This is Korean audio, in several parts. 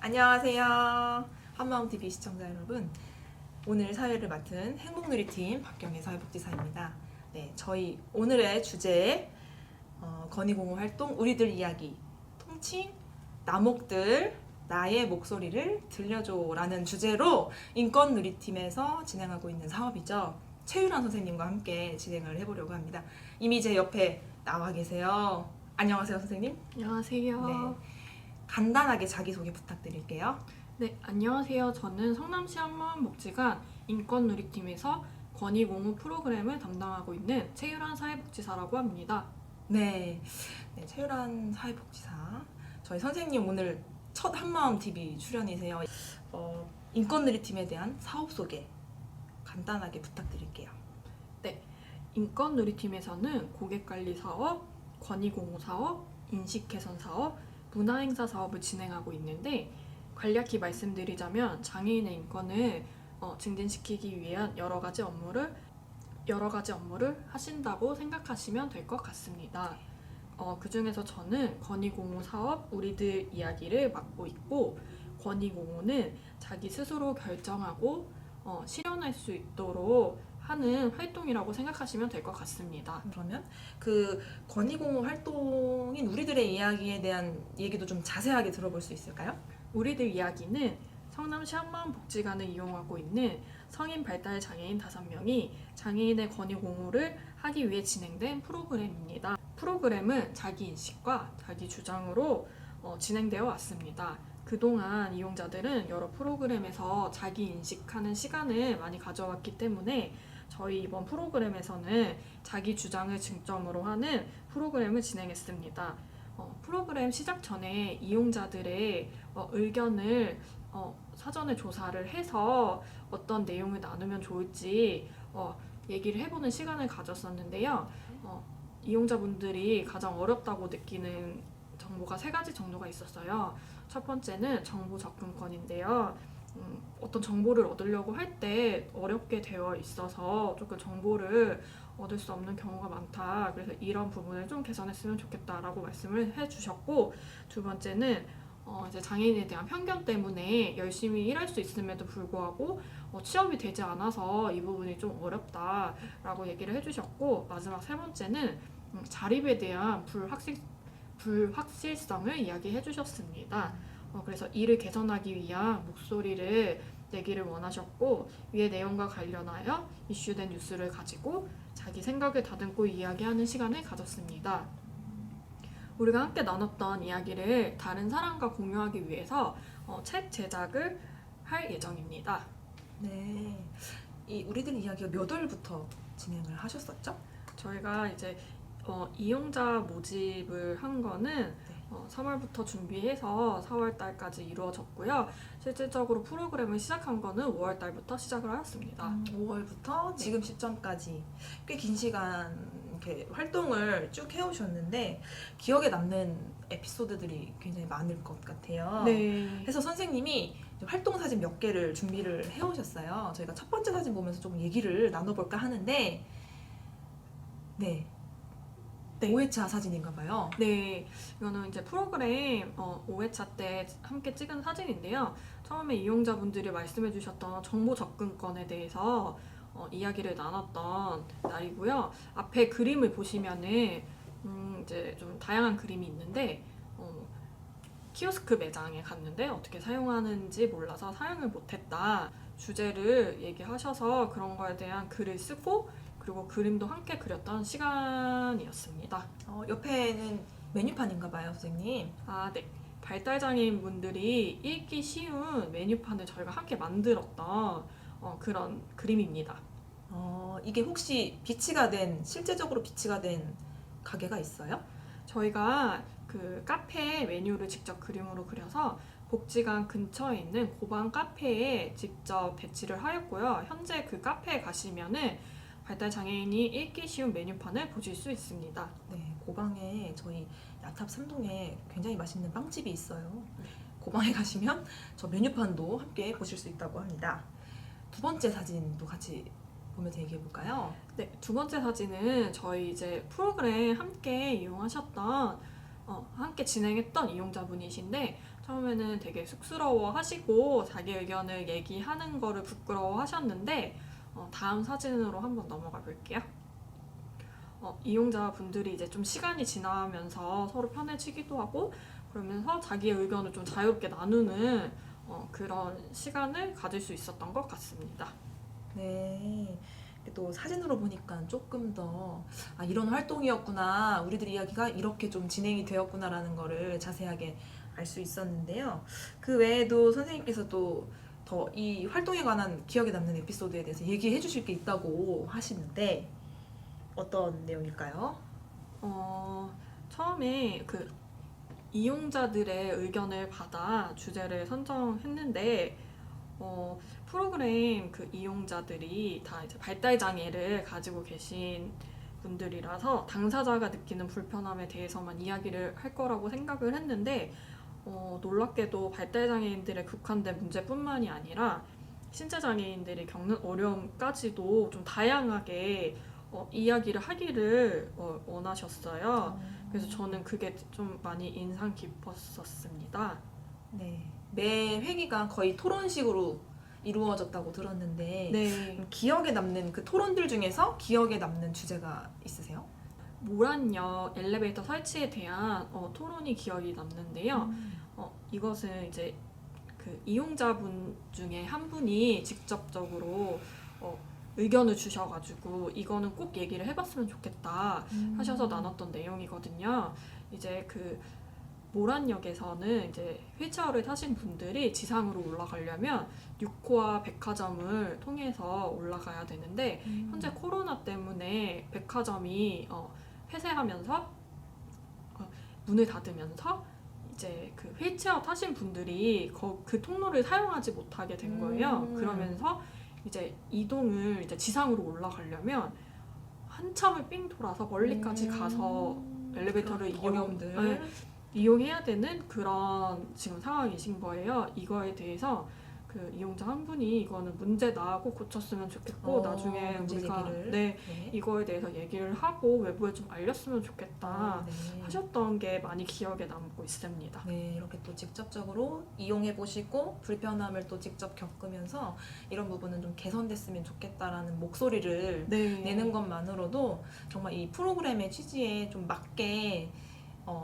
안녕하세요. 한마음TV 시청자 여러분. 오늘 사회를 맡은 행복누리팀 박경혜 사회복지사입니다. 네, 저희 오늘의 주제 건의공호 활동 우리들 이야기 통칭 나목들 나의 목소리를 들려줘라는 주제로 인권누리팀에서 진행하고 있는 사업이죠. 최유란 선생님과 함께 진행을 해보려고 합니다. 이미 제 옆에 나와 계세요. 안녕하세요, 선생님. 안녕하세요. 네. 간단하게 자기소개 부탁드릴게요. 네, 안녕하세요. 저는 성남시 한마음복지관 인권누리팀에서 건의공호 프로그램을 담당하고 있는 최유란 사회복지사라고 합니다. 네, 최유란 사회복지사. 저희 선생님 오늘 첫 한마음TV 출연이세요. 인권누리팀에 대한 사업 소개 간단하게 부탁드릴게요. 인권누리팀에서는 고객관리 사업, 건의공호 사업, 인식개선 사업, 문화행사 사업을 진행하고 있는데 간략히 말씀드리자면 장애인의 인권을 증진시키기 위한 여러 가지 업무를 하신다고 생각하시면 될 것 같습니다. 그 중에서 저는 건의공호 사업 우리들 이야기를 맡고 있고, 건의공호는 자기 스스로 결정하고 실현할 수 있도록 하는 활동이라고 생각하시면 될 것 같습니다. 그러면 그 건의공호 활동인 우리들의 이야기에 대한 얘기도 좀 자세하게 들어볼 수 있을까요? 우리들 이야기는 성남시 한마음복지관을 이용하고 있는 성인 발달 장애인 5명이 장애인의 건의 공호를 하기 위해 진행된 프로그램입니다. 프로그램은 자기 인식과 자기 주장으로 진행되어 왔습니다. 그동안 이용자들은 여러 프로그램에서 자기 인식하는 시간을 많이 가져왔기 때문에 저희 이번 프로그램에서는 자기 주장을 중점으로 하는 프로그램을 진행했습니다. 프로그램 시작 전에 이용자들의 의견을 사전에 조사를 해서 어떤 내용을 나누면 좋을지 얘기를 해보는 시간을 가졌었는데요. 이용자분들이 가장 어렵다고 느끼는 정보가 3가지 정도가 있었어요. 첫 번째는 정보 접근권인데요. 어떤 정보를 얻으려고 할 때 어렵게 되어 있어서 조금 정보를 얻을 수 없는 경우가 많다. 그래서 이런 부분을 좀 개선했으면 좋겠다라고 말씀을 해주셨고, 두 번째는 이제 장애인에 대한 편견 때문에 열심히 일할 수 있음에도 불구하고 취업이 되지 않아서 이 부분이 좀 어렵다라고 얘기를 해주셨고, 마지막 3번째는 자립에 대한 불확실성을 이야기해 주셨습니다. 그래서 이를 개선하기 위한 목소리를 내기를 원하셨고, 위의 내용과 관련하여 이슈된 뉴스를 가지고 자기 생각을 다듬고 이야기하는 시간을 가졌습니다. 우리가 함께 나눴던 이야기를 다른 사람과 공유하기 위해서 책 제작을 할 예정입니다. 네, 이 우리들 이야기가 몇 월부터 진행을 하셨었죠? 저희가 이제 이용자 모집을 한 거는 3월부터 준비해서 4월 달까지 이루어졌고요. 실질적으로 프로그램을 시작한 거는 5월 달부터 시작을 하였습니다. 5월부터 지금 시점까지 꽤 긴 시간 이렇게 활동을 쭉 해오셨는데 기억에 남는 에피소드들이 굉장히 많을 것 같아요. 네. 그래서 선생님이 활동 사진 몇 개를 준비를 해오셨어요. 저희가 첫 번째 사진 보면서 조금 얘기를 나눠볼까 하는데, 네. 5회차 사진인가 봐요. 네, 이거는 이제 프로그램 5회차 때 함께 찍은 사진인데요. 처음에 이용자분들이 말씀해 주셨던 정보 접근권에 대해서 이야기를 나눴던 날이고요. 앞에 그림을 보시면은 이제 좀 다양한 그림이 있는데 키오스크 매장에 갔는데 어떻게 사용하는지 몰라서 사용을 못했다. 주제를 얘기하셔서 그런 거에 대한 글을 쓰고, 그리고 그림도 함께 그렸던 시간이었습니다. 옆에는 메뉴판인가 봐요, 선생님. 네. 발달장애인 분들이 읽기 쉬운 메뉴판을 저희가 함께 만들었던 그런 그림입니다. 이게 혹시 실제적으로 비치가 된 가게가 있어요? 저희가 그 카페 메뉴를 직접 그림으로 그려서 복지관 근처에 있는 고방 카페에 직접 배치를 하였고요. 현재 그 카페에 가시면은 발달장애인이 읽기 쉬운 메뉴판을 보실 수 있습니다. 네, 고방에 저희 야탑 3동에 굉장히 맛있는 빵집이 있어요. 고방에 가시면 저 메뉴판도 함께 보실 수 있다고 합니다. 두 번째 사진도 같이 보면서 얘기해 볼까요? 네, 두 번째 사진은 저희 이제 프로그램 함께 이용하셨던 함께 진행했던 이용자분이신데 처음에는 되게 쑥스러워 하시고 자기 의견을 얘기하는 거를 부끄러워 하셨는데 다음 사진으로 한번 넘어가 볼게요. 이용자분들이 이제 좀 시간이 지나면서 서로 편해지기도 하고 그러면서 자기의 의견을 좀 자유롭게 나누는 그런 시간을 가질 수 있었던 것 같습니다. 네. 또 사진으로 보니까 조금 더 이런 활동이었구나, 우리들 이야기가 이렇게 좀 진행이 되었구나라는 거를 자세하게 알 수 있었는데요. 그 외에도 선생님께서 또 더 이 활동에 관한 기억에 남는 에피소드에 대해서 얘기해 주실 게 있다고 하시는데 어떤 내용일까요? 처음에 그 이용자들의 의견을 받아 주제를 선정했는데 프로그램 그 이용자들이 다 이제 발달 장애를 가지고 계신 분들이라서 당사자가 느끼는 불편함에 대해서만 이야기를 할 거라고 생각을 했는데 놀랍게도 발달 장애인들의 국한된 문제뿐만이 아니라 신체 장애인들이 겪는 어려움까지도 좀 다양하게 이야기를 하기를 원하셨어요. 그래서 저는 그게 좀 많이 인상 깊었었습니다. 네. 매 회기가 거의 토론식으로 이루어졌다고 들었는데 네, 기억에 남는 그 토론들 중에서 기억에 남는 주제가 있으세요? 모란역 엘리베이터 설치에 대한 토론이 기억이 남는데요. 이것은 이제 그 이용자분 중에 한 분이 직접적으로 의견을 주셔가지고 이거는 꼭 얘기를 해봤으면 좋겠다 하셔서 나눴던 내용이거든요. 이제 그 모란역에서는 이제 휠체어를 타신 분들이 지상으로 올라가려면 6호와 백화점을 통해서 올라가야 되는데 현재 코로나 때문에 백화점이 폐쇄하면서 문을 닫으면서 이제 그 휠체어 타신 분들이 그 통로를 사용하지 못하게 된 거예요. 그러면서 이제 이동을 이제 지상으로 올라가려면 한참을 삥 돌아서 멀리까지 가서 엘리베이터를 어려움들. 이용해야 되는 그런 지금 상황이신 거예요. 이거에 대해서 그 이용자 한 분이 이거는 문제다, 꼭 고쳤으면 좋겠고 나중에 문제 우리가 제기를. 네, 네. 이거에 대해서 얘기를 하고 외부에 좀 알렸으면 좋겠다 네. 하셨던 게 많이 기억에 남고 있습니다. 네, 이렇게 또 직접적으로 이용해 보시고 불편함을 또 직접 겪으면서 이런 부분은 좀 개선됐으면 좋겠다라는 목소리를 네. 내는 것만으로도 정말 이 프로그램의 취지에 좀 맞게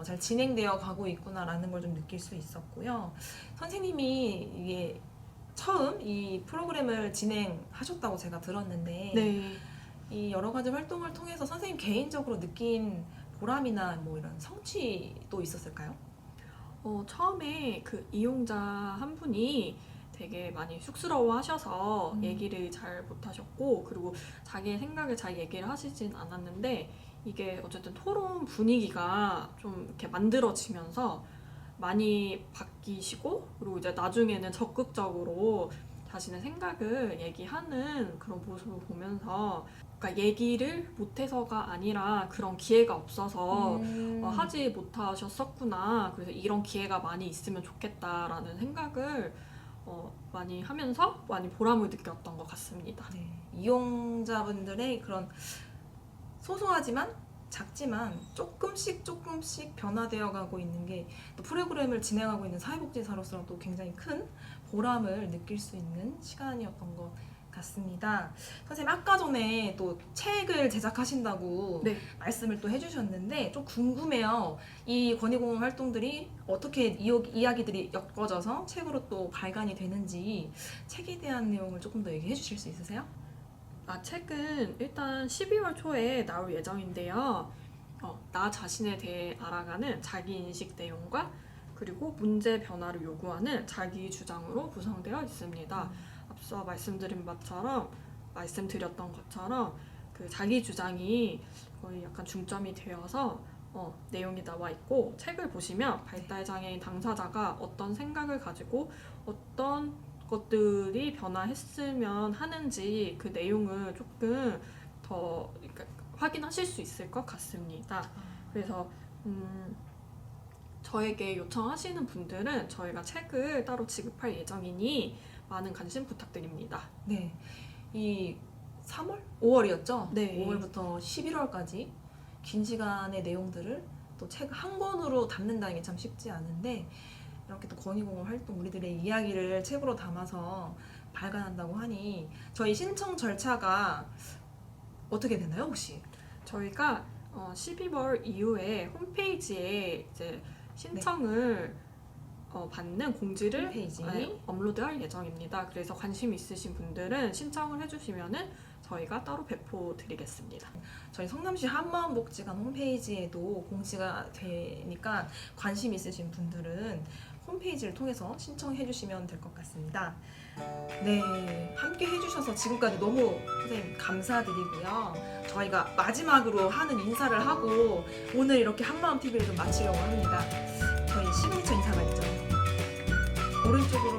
잘 진행되어 가고 있구나라는 걸 좀 느낄 수 있었고요. 선생님이 이게 처음 이 프로그램을 진행하셨다고 제가 들었는데 네. 이 여러 가지 활동을 통해서 선생님 개인적으로 느낀 보람이나 뭐 이런 성취도 있었을까요? 처음에 그 이용자 한 분이 되게 많이 쑥스러워 하셔서 얘기를 잘 못하셨고 그리고 자기의 생각을 잘 얘기를 하시진 않았는데 이게 어쨌든 토론 분위기가 좀 이렇게 만들어지면서 많이 바뀌시고 그리고 이제 나중에는 적극적으로 자신의 생각을 얘기하는 그런 모습을 보면서 그러니까 얘기를 못해서가 아니라 그런 기회가 없어서 하지 못하셨었구나. 그래서 이런 기회가 많이 있으면 좋겠다라는 생각을 많이 하면서 많이 보람을 느꼈던 것 같습니다. 네, 이용자분들의 그런 소소하지만 작지만 조금씩 변화되어 가고 있는 게 또 프로그램을 진행하고 있는 사회복지사로서 또 굉장히 큰 보람을 느낄 수 있는 시간이었던 것 같습니다. 선생님 아까 전에 또 책을 제작하신다고 네. 말씀을 또 해주셨는데 좀 궁금해요. 이 권익공헌 활동들이 어떻게 이야기들이 엮어져서 책으로 또 발간이 되는지 책에 대한 내용을 조금 더 얘기해 주실 수 있으세요? 책은 일단 12월 초에 나올 예정인데요. 나 자신에 대해 알아가는 자기인식 내용과 그리고 문제 변화를 요구하는 자기 주장으로 구성되어 있습니다. 앞서 말씀드렸던 것처럼 그 자기 주장이 거의 약간 중점이 되어서 내용이 나와 있고 책을 보시면 발달장애인 당사자가 어떤 생각을 가지고 어떤 것들이 변화했으면 하는지 그 내용을 조금 더 확인하실 수 있을 것 같습니다. 그래서 저에게 요청하시는 분들은 저희가 책을 따로 지급할 예정이니 많은 관심 부탁드립니다. 네, 이 3월? 5월이었죠? 네. 5월부터 11월까지 긴 시간의 내용들을 또 책 한 권으로 담는다는 게 참 쉽지 않은데 이렇게 또 건의공헌 활동 우리들의 이야기를 책으로 담아서 발간한다고 하니 저희 신청 절차가 어떻게 되나요 혹시? 저희가 12월 이후에 홈페이지에 이제 신청을 받는 공지를 홈페이지. 업로드할 예정입니다. 그래서 관심 있으신 분들은 신청을 해주시면은 저희가 따로 배포드리겠습니다. 저희 성남시 한마음복지관 홈페이지에도 공지가 되니까 관심 있으신 분들은 홈페이지를 통해서 신청해 주시면 될 것 같습니다. 네, 함께 해주셔서 지금까지 너무 선생님 감사드리고요. 저희가 마지막으로 하는 인사를 하고 오늘 이렇게 한마음TV를 좀 마치려고 합니다. 저희 시그니처 인사가 있죠. 오른쪽으로